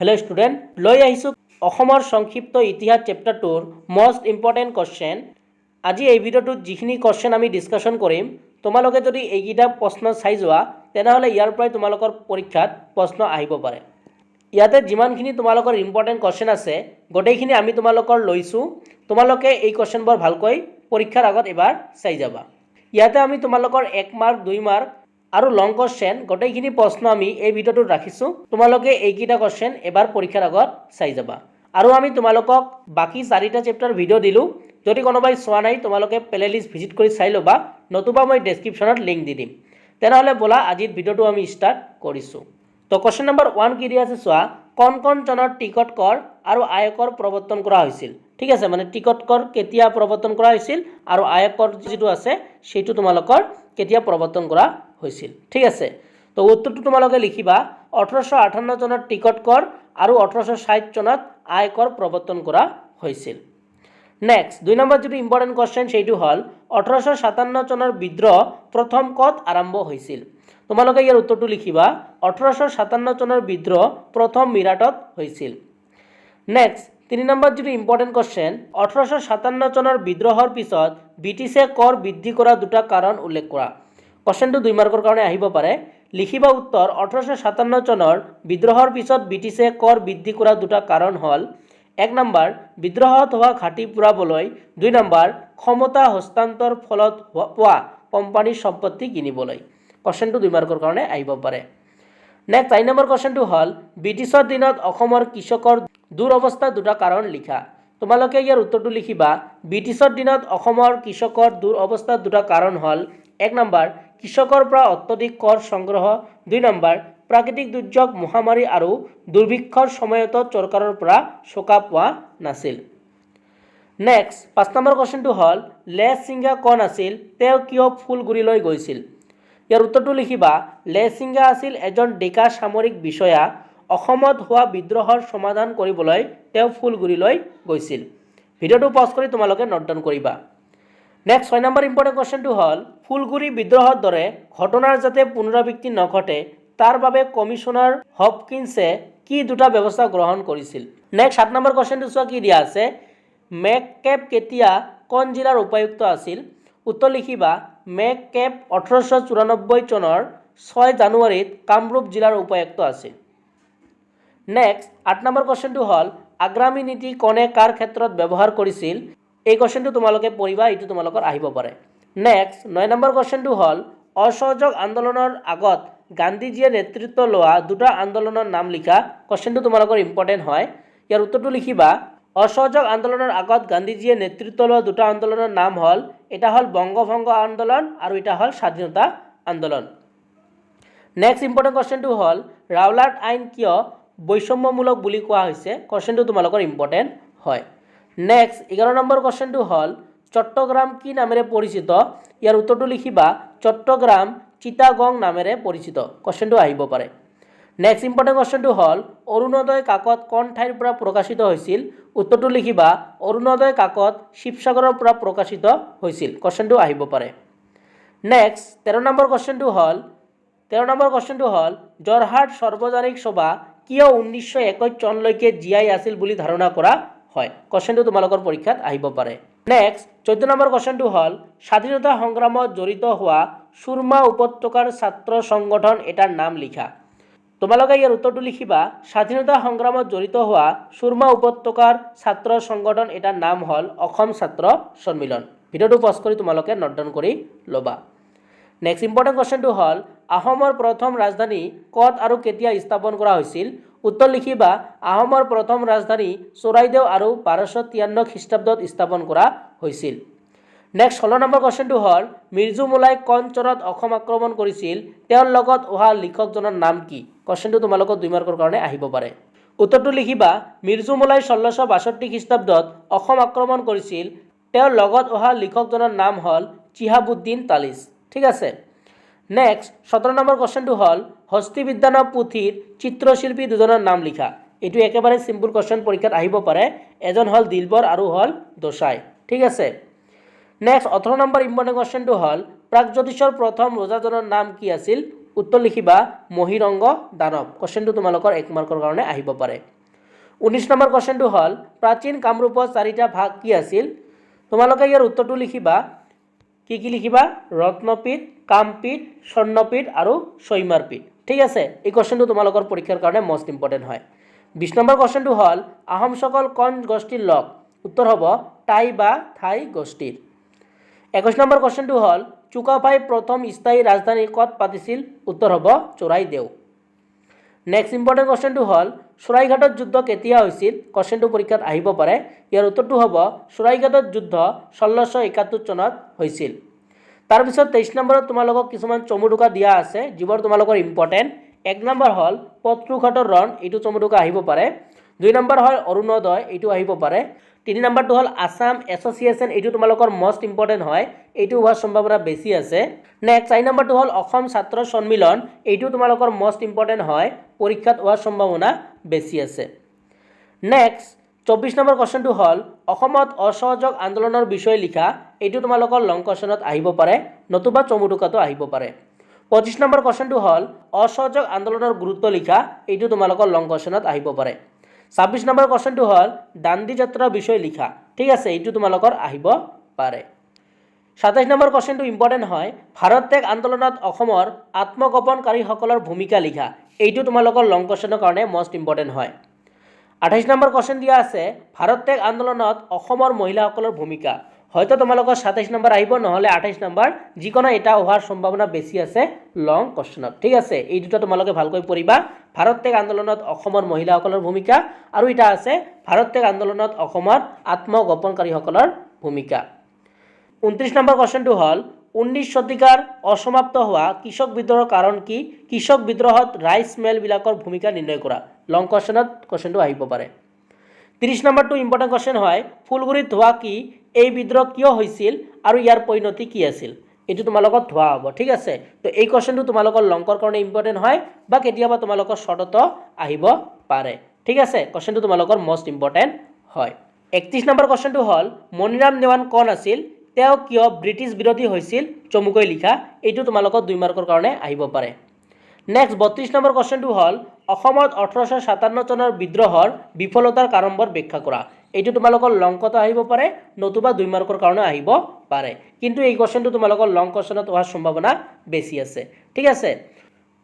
Hello student লৈ আহিছোঁ অসমৰ সংক্ষিপ্ত ইতিহাস চেপ্টাৰ 2 মোস্ট ইম্পৰ্টেণ্ট কোৱেশ্চন। আজি এই ভিডিঅ'টোত যিখিনি কোৱেশ্চন আমি ডিসকাশন কৰিম, তোমালোকে যদি এইকেইটা প্ৰশ্ন চাই যোৱা তেনেহ'লে ইয়াৰ পৰাই তোমালোকৰ পৰীক্ষাত প্ৰশ্ন আহিব পাৰে। ইয়াতে যিমানখিনি তোমালোকৰ ইম্পৰ্টেণ্ট কোৱেশ্চন আছে গোটেইখিনি আমি তোমালোকৰ লৈছোঁ। তোমালোকে এই কোৱেশ্চনবোৰ ভালকৈ পৰীক্ষাৰ আগত এবাৰ চাই যাবা। ইয়াতে আমি তোমালোকৰ 1 মাৰ্ক 2 মাৰ্ক আৰু লং কোৱেশ্চন গোটেইখিনি প্ৰশ্ন আমি এই ভিডিঅ'টোত ৰাখিছোঁ। তোমালোকে এইকেইটা কোৱেশ্চন এবাৰ পৰীক্ষাৰ আগত চাই যাবা। আৰু আমি তোমালোকক বাকি 4টা চেপ্টাৰ ভিডিঅ' দিলোঁ, যদি কোনোবাই চোৱা নাই তোমালোকে প্লেলিষ্ট ভিজিট কৰি চাই ল'বা, নতুবা মই ডেছক্ৰিপশ্যনত লিংক দি দিম। তেনেহ'লে ব'লা আজিৰ ভিডিঅ'টো আমি ষ্টাৰ্ট কৰিছোঁ। তো কোৱেশ্চন নম্বৰ 1 কি দিয়া আছে চোৱা, কোন কোন চনত টিকট কৰ আৰু আয়কৰ প্ৰৱৰ্তন কৰা হৈছিল। ঠিক আছে, মানে টিকট কৰ কেতিয়া প্ৰৱৰ্তন কৰা হৈছিল আৰু আয়কৰ যিটো আছে সেইটো তোমালোকৰ কেতিয়া প্ৰৱৰ্তন কৰা হৈছিল। ঠিক আছে, তো উত্তৰটো তোমালোকে লিখিবা 1858 চনত টিকট কৰ আৰু 1860 চনত আয়কৰ প্ৰৱৰ্তন কৰা হৈছিল। নেক্সট 2 নম্বৰ যিটো ইম্পৰ্টেণ্ট কোৱেশ্চন সেইটো হ'ল 1857 চনৰ বিদ্ৰোহ প্ৰথম ক'ত আৰম্ভ হৈছিল। তোমালোকে ইয়াৰ উত্তৰটো লিখিবা 1857 চনৰ বিদ্ৰোহ প্ৰথম মিৰাটত হৈছিল। নেক্সট 3 নম্বৰ যিটো ইম্পৰ্টেণ্ট কোৱেশ্চন 1857 চনৰ বিদ্ৰোহৰ পিছত ব্ৰিটিছে কৰ বৃদ্ধি কৰা দুটা কাৰণ উল্লেখ কৰা। কোৱেশ্চনটো 2 মাৰ্কৰ কাৰণে আহিব পাৰে। লিখিবা উত্তৰ 1857 চনৰ বিদ্ৰোহৰ পিছত ব্ৰিটিছে কৰ বৃদ্ধি কৰা দুটা কাৰণ হ'ল 1 নম্বৰ বিদ্ৰোহত হোৱা ঘাটি পুৰাবলৈ, 2 নম্বৰ ক্ষমতা হস্তান্তৰ ফলত পোৱা কোম্পানীৰ সম্পত্তি কিনিবলৈ। কোৱেশ্চনটো 2 মাৰ্কৰ কাৰণে আহিব পাৰে। নেক্সট 4 নম্বৰ কোৱেশ্চনটো হ'ল ব্ৰিটিছৰ দিনত অসমৰ কৃষকৰ দুৰৱস্থা দুটা কাৰণ লিখা। তোমালোকে ইয়াৰ উত্তৰটো লিখিবা ব্ৰিটিছৰ দিনত অসমৰ কৃষকৰ দুৰৱস্থা দুটা কাৰণ হ'ল 1 নম্বৰ কৃষকৰ পৰা অত্যধিক কৰ সংগ্ৰহ, 2 নম্বৰ প্ৰাকৃতিক দুৰ্যোগ মহামাৰী আৰু দুৰ্ভিক্ষৰ সময়তো চৰকাৰৰ পৰা সকাহ পোৱা নাছিল। নেক্সট 5 নম্বৰ কোৱেশ্চনটো হ'ল লেচিংগা কোন আছিল, তেওঁ কিয় ফুলগুৰিলৈ গৈছিল। ইয়াৰ উত্তৰটো লিখিবা লেচিংগা আছিল এজন ডেকা সামৰিক বিষয়া, অসমত হোৱা বিদ্ৰোহৰ সমাধান কৰিবলৈ তেওঁ ফুলগুৰিলৈ গৈছিল। ভিডিঅ'টো পজ কৰি তোমালোকে নোট ডাউন কৰিবা। নেক্সট 6 নম্বৰ ইম্পৰ্টেণ্ট কোৱেশ্চনটো হ'ল ফুলগুৰি বিদ্ৰোহৰ দৰে ঘটনাৰ যাতে পুনৰাবৃত্তি নঘটে তাৰ বাবে কমিশনাৰ হপকিন্সে কি দুটা ব্যৱস্থা গ্ৰহণ কৰিছিল। নেক্সট 7 নম্বৰ কোৱেশ্চনটো চোৱা কি দিয়া আছে, মেককেব কেতিয়া কোন জিলাৰ উপায়ুক্ত আছিল। উত্তৰ লিখিবা মেককেব 1894 চনৰ 6 জানুৱাৰীত কামৰূপ জিলাৰ উপায়ুক্ত আছিল। নেক্সট 8 নম্বৰ কোৱেশ্চনটো হ'ল আগ্ৰামী নীতি কোনে কাৰ ক্ষেত্ৰত ব্যৱহাৰ কৰিছিল। এই কোৱেশ্চনটো তোমালোকে পঢ়িবা, এইটো তোমালোকৰ আহিব পাৰে। নেক্সট 9 নম্বৰ কোৱেশ্চনটো হ'ল অসহযোগ আন্দোলনৰ আগত গান্ধীজীয়ে নেতৃত্ব লোৱা দুটা আন্দোলনৰ নাম লিখা। কোৱেশ্চনটো তোমালোকৰ ইম্পৰ্টেণ্ট হয়। ইয়াৰ উত্তৰটো লিখিবা অসহযোগ আন্দোলনৰ আগত গান্ধীজীয়ে নেতৃত্ব লোৱা দুটা আন্দোলনৰ নাম হ'ল, এটা হ'ল বংগভংগ আন্দোলন আৰু এটা হ'ল স্বাধীনতা আন্দোলন। নেক্সট ইম্পৰ্টেণ্ট কোৱেশ্চনটো হ'ল ৰাওলাট আইন কিয় বৈষম্যমূলক বুলি কোৱা হৈছে। কোৱেশ্চনটো তোমালোকৰ ইম্পৰ্টেণ্ট হয়। নেক্সট 11 নম্বৰ কোৱেশ্চনটো হ'ল চট্টগ্ৰাম কি নামেৰে পৰিচিত। ইয়াৰ উত্তৰটো লিখিবা চট্টগ্ৰাম চিটাগং নামেৰে পৰিচিত। কোৱেশ্চনটো আহিব পাৰে। নেক্সট ইম্পৰ্টেণ্ট কোৱেশ্চনটো হ'ল অৰুণোদয় কাকত কোন ঠাইৰ পৰা প্ৰকাশিত হৈছিল। উত্তৰটো লিখিবা অৰুণোদয় কাকত শিৱসাগৰৰ পৰা প্ৰকাশিত হৈছিল। কোৱেশ্চনটো আহিব পাৰে। নেক্সট 13 নম্বৰ কোৱেশ্চনটো হ'ল যোৰহাট সৰ্বজনীন সভা কিয় 1921 চনলৈকে জীয়াই আছিল বুলি ধাৰণা কৰা হয়। কোৱেশ্চনটো তোমালোকৰ পৰীক্ষাত আহিব পাৰে। নেক্সট 14 নম্বৰ কোৱেশ্চনটো হ'ল স্বাধীনতা সংগ্ৰামত জড়িত হোৱা সুৰমা উপত্যকাৰ ছাত্ৰ সংগঠন এটাৰ নাম লিখা। তোমালোকে ইয়াৰ উত্তৰটো লিখিবা স্বাধীনতা সংগ্ৰামত জড়িত হোৱা সুৰমা উপত্যকাৰ ছাত্ৰ সংগঠন এটাৰ নাম হ'ল অসম ছাত্ৰ সন্মিলন। ভিডিঅ'টো পজ কৰি তোমালোকে নোট ডাউন কৰি ল'বা। নেক্সট ইম্পৰ্টেণ্ট কোৱেশ্চনটো হ'ল আহোমৰ প্ৰথম ৰাজধানী ক'ত আৰু কেতিয়া স্থাপন কৰা হৈছিল। উত্তৰ লিখিবা আহোমৰ প্ৰথম ৰাজধানী চৰাইদেউ আৰু 1253 খ্ৰীষ্টাব্দত স্থাপন কৰা হৈছিল। নেক্সট 16 নম্বৰ কোৱেশ্চনটো হ'ল মিৰ্জুমলাই কোন চনত অসম আক্ৰমণ কৰিছিল, তেওঁৰ লগত অহা লিখকজনৰ নাম কি। কোৱেশ্চনটো তোমালোকৰ 2 মাৰ্কৰ কাৰণে আহিব পাৰে। উত্তৰটো লিখিবা মিৰ্জুমলাই 1662 খ্ৰীষ্টাব্দত অসম আক্ৰমণ কৰিছিল, তেওঁৰ লগত অহা লিখকজনৰ নাম হ'ল চিহাবুদ্দিন তালিচ। ঠিক আছে। নেক্সট 17 নম্বৰ কোৱেশ্চনটো হ'ল হস্তিবিদ্যান পুথিৰ চিত্ৰশিল্পী দুজনৰ নাম লিখা। এইটো একেবাৰে চিম্পুল কোৱেশ্চন পৰীক্ষাত আহিব পাৰে। এজন হ'ল দিলবৰ আৰু হ'ল দোসাই। ঠিক আছে। নেক্সট 18 নম্বৰ ইম্পৰ্টেণ্ট কোৱেশ্চনটো হ'ল প্ৰাগজ্যোতিষৰ প্ৰথম ৰজাজনৰ নাম কি আছিল। উত্তৰ লিখিবা মহিৰংগ দানৱ। কোৱেশ্চনটো তোমালোকৰ 1 মাৰ্কৰ কাৰণে আহিব পাৰে। 19 নম্বৰ কোৱেশ্চনটো হ'ল প্ৰাচীন কামৰূপৰ 4টা ভাগ কি আছিল? তোমালোকে ইয়াৰ উত্তৰটো লিখিবা। কি লিখিবা? ৰত্নপীঠ, কামপীঠ, স্বৰ্ণপীঠ আৰু শৈমাৰপীঠ। ঠিক আছে, এই কোৱেশ্চনটো তোমালোকৰ পৰীক্ষাৰ কাৰণে মষ্ট ইম্পৰ্টেণ্ট হয়। 20 নম্বৰ কোৱেশ্চনটো হ'ল আহোমসকল কোন গোষ্ঠীৰ লোক? উত্তৰ হ'ব টাই বা থাই গোষ্ঠীৰ। 21 নম্বৰ কোৱেশ্চনটো হ'ল চুকাফাই প্ৰথম স্থায়ী ৰাজধানী ক'ত পাতিছিল? উত্তৰ হ'ব চৰাইদেউ। নেক্সট ইম্পৰ্টেণ্ট কোৱেশ্চনটো হ'ল চৰাইঘাটৰ যুদ্ধ কেতিয়া হৈছিল? কোৱেশ্চনটো পৰীক্ষাত আহিব পাৰে। ইয়াৰ উত্তৰটো হ'ব চৰাইঘাটৰ যুদ্ধ 1671 চনত হৈছিল। তাৰপিছত 23 নম্বৰত তোমালোকক কিছুমান চমুটোকা দিয়া আছে যিবোৰ তোমালোকৰ ইম্পৰ্টেণ্ট। 1 নম্বৰ হ'ল পত্ৰুঘাটৰ ৰণ, এইটো চমুটোকা আহিব পাৰে। 2 নম্বৰ হ'ল অৰুণোদয়, এইটো আহিব পাৰে। 3 নম্বৰটো হ'ল আছাম এছ'চিয়েশ্যন, এইটো তোমালোকৰ মষ্ট ইম্পৰ্টেণ্ট হয়, এইটো হোৱাৰ সম্ভাৱনা বেছি আছে। নেক্সট 4 নম্বৰটো হ'ল অসম ছাত্ৰ সন্মিলন, এইটো তোমালোকৰ মষ্ট ইম্পৰ্টেণ্ট হয়, পৰীক্ষাত হোৱাৰ সম্ভাৱনা বেছি আছে। নেক্সট 24 নম্বৰ কোৱেশ্চনটো হ'ল অসমত অসহযোগ আন্দোলনৰ বিষয়ে লিখা, এইটো তোমালোকৰ লং কোৱেশ্চনত আহিব পাৰে, নতুবা চমুটোকাটো আহিব পাৰে। 25 নম্বৰ কোৱেশ্চনটো হ'ল অসহযোগ আন্দোলনৰ গুৰুত্ব লিখা, এইটো তোমালোকৰ লং কোৱেশ্চনত আহিব পাৰে। 26 নম্বৰ কোৱেশ্চনটো হ'ল দাণ্ডি যাত্ৰাৰ বিষয়ে লিখা। ঠিক আছে, এইটো তোমালোকৰ আহিব পাৰে। 27 নম্বৰ কোৱেশ্চনটো ইম্পৰ্টেণ্ট হয় ভাৰত ত্যাগ আন্দোলনত অসমৰ আত্মগোপনকাৰীসকলৰ ভূমিকা লিখা, এইটো তোমালোকৰ লং কোৱেশ্চনৰ কাৰণে মষ্ট ইম্পৰ্টেণ্ট হয়। 28 নম্বৰ কোৱেশ্চন দিয়া আছে ভাৰত ত্যাগ আন্দোলনত অসমৰ মহিলাসকলৰ ভূমিকা। হয়তো তোমালোকৰ 27 নম্বৰ আহিব, নহ'লে 28 নম্বৰ, যিকোনো এটা হোৱাৰ সম্ভাৱনা বেছি আছে লং কোৱেশ্চনত। ঠিক আছে, এই দুটা তোমালোকে ভালকৈ পঢ়িবা। ভাৰত ত্যাগ আন্দোলনত অসমৰ মহিলাসকলৰ ভূমিকা আৰু এটা আছে ভাৰত ত্যাগ আন্দোলনত অসমৰ আত্মগোপনকাৰীসকলৰ ভূমিকা। 29 নম্বৰ কোৱেশ্চনটো হ'ল 19 শতিকাৰ অসমাপ্ত হোৱা কৃষক বিদ্ৰোহৰ কাৰণ কি? কৃষক বিদ্ৰোহত ৰাইচ মিলবিলাকৰ ভূমিকা নিৰ্ণয় কৰা। লং কোৱেশ্চনত কোৱেশ্চনটো আহিব পাৰে। 30 নম্বৰটো ইম্পৰ্টেণ্ট কোৱেশ্চন হয় ফুলগুৰিত ধোৱা কি? এই বিদ্ৰোহ কিয় হৈছিল আৰু ইয়াৰ পৰিণতি কি আছিল? এইটো তোমালোকৰ ধোৱা হ'ব। ঠিক আছে, তো এই কোৱেশ্চনটো তোমালোকৰ লংকৰ কাৰণে ইম্পৰ্টেণ্ট হয় বা কেতিয়াবা তোমালোকৰ শৰ্টতো আহিব পাৰে। ঠিক আছে, কোৱেশ্চনটো তোমালোকৰ মষ্ট ইম্পৰ্টেণ্ট হয়। 31 নম্বৰ কোৱেশ্চনটো হ'ল মনিৰাম দেৱান কোন আছিল? তেওঁ কিয় ব্ৰিটিছ বিৰোধী হৈছিল? চমুকৈ লিখা, এইটো তোমালোকৰ 2 মাৰ্কৰ কাৰণে আহিব পাৰে। নেক্সট 32 নম্বৰ কোৱেশ্চনটো হ'ল অসমত 1857 চনৰ বিদ্ৰোহৰ বিফলতাৰ কাৰণবোৰ ব্যাখ্যা কৰা। এইটো তোমালোকৰ লংকত আহিব পাৰে, নতুবা 2 মাৰ্কৰ কাৰণে আহিব পাৰে, কিন্তু এই কোৱেশ্চনটো তোমালোকৰ লং কোৱেশ্চনত হোৱাৰ সম্ভাৱনা বেছি আছে। ঠিক আছে,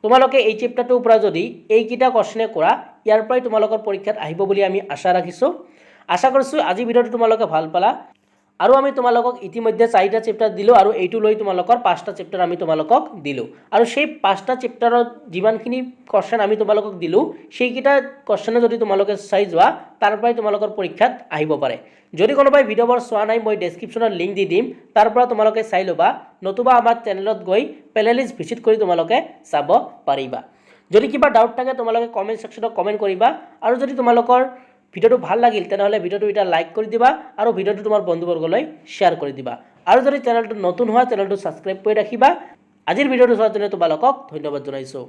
তোমালোকে এই চেপ্টাৰটোৰ পৰা যদি এইকেইটা কোৱেশ্চনে কৰা, ইয়াৰ পৰাই তোমালোকৰ পৰীক্ষাত আহিব বুলি আমি আশা ৰাখিছোঁ। আশা কৰিছোঁ আজি ভিডিঅ'টো তোমালোকে ভাল পালা। আৰু আমি তোমালোকক ইতিমধ্যে 4টা চেপ্টাৰ দিলোঁ আৰু এইটো লৈ তোমালোকৰ 5টা চেপ্টাৰ আমি তোমালোকক দিলোঁ। আৰু সেই 5টা চেপ্টাৰত যিমানখিনি কোৱেশ্চন আমি তোমালোকক দিলোঁ, সেইকেইটা কোৱেশ্চনে যদি তোমালোকে চাই যোৱা, তাৰ পৰাই তোমালোকৰ পৰীক্ষাত আহিব পাৰে। যদি কোনোবাই ভিডিঅ'বোৰ চোৱা নাই, মই ডেছক্ৰিপশ্যনত লিংক দি দিম, তাৰ পৰা তোমালোকে চাই ল'বা, নতুবা আমাৰ চেনেলত গৈ প্লেলিষ্ট ভিজিট কৰি তোমালোকে চাব পাৰিবা। যদি কিবা ডাউট থাকে তোমালোকে কমেণ্ট ছেকশ্যনত কমেণ্ট কৰিবা, আৰু যদি তোমালোকৰ ভিডিঅ'টো ভাল লাগিল তেনেহ'লে ভিডিঅ'টো এটা লাইক কৰি দিবা আৰু ভিডিঅ'টো তোমাৰ বন্ধুবৰ্গলৈ শ্বেয়াৰ কৰি দিবা। আৰু যদি চেনেলটো নতুন হোৱা চেনেলটো ছাবস্ক্ৰাইব কৰি ৰাখিবা। আজিৰ ভিডিঅ'টো চোৱাৰ কাৰণে তোমালোকক ধন্যবাদ জনাইছোঁ।